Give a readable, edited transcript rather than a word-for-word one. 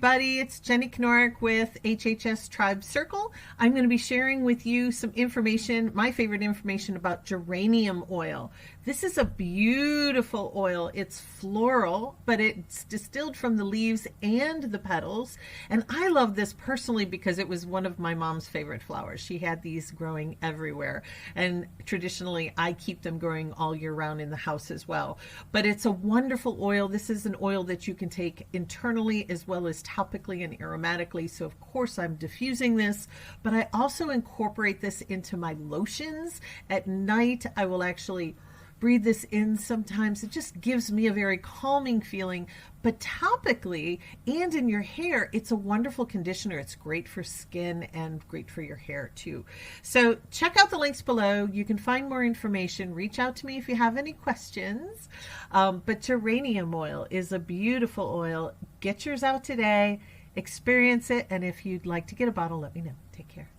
everybody, it's Jenny Knourek with HHS Tribe Circle. I'm going to be sharing with you some information, my favorite information about geranium oil. This is a beautiful oil. It's floral, but it's distilled from the leaves and the petals. And I love this personally because it was one of my mom's favorite flowers. She had these growing everywhere. And traditionally, I keep them growing all year round in the house as well. But it's a wonderful oil. This is an oil that you can take internally as well as topically and aromatically. So of course I'm diffusing this, but I also incorporate this into my lotions. At night, I will actually breathe this in sometimes. It just gives me a very calming feeling, but topically and in your hair, it's a wonderful conditioner. It's great for skin and great for your hair too. So check out the links below. You can find more information. Reach out to me if you have any questions. But geranium oil is a beautiful oil. Get yours out today, experience it, and if you'd like to get a bottle, let me know. Take care.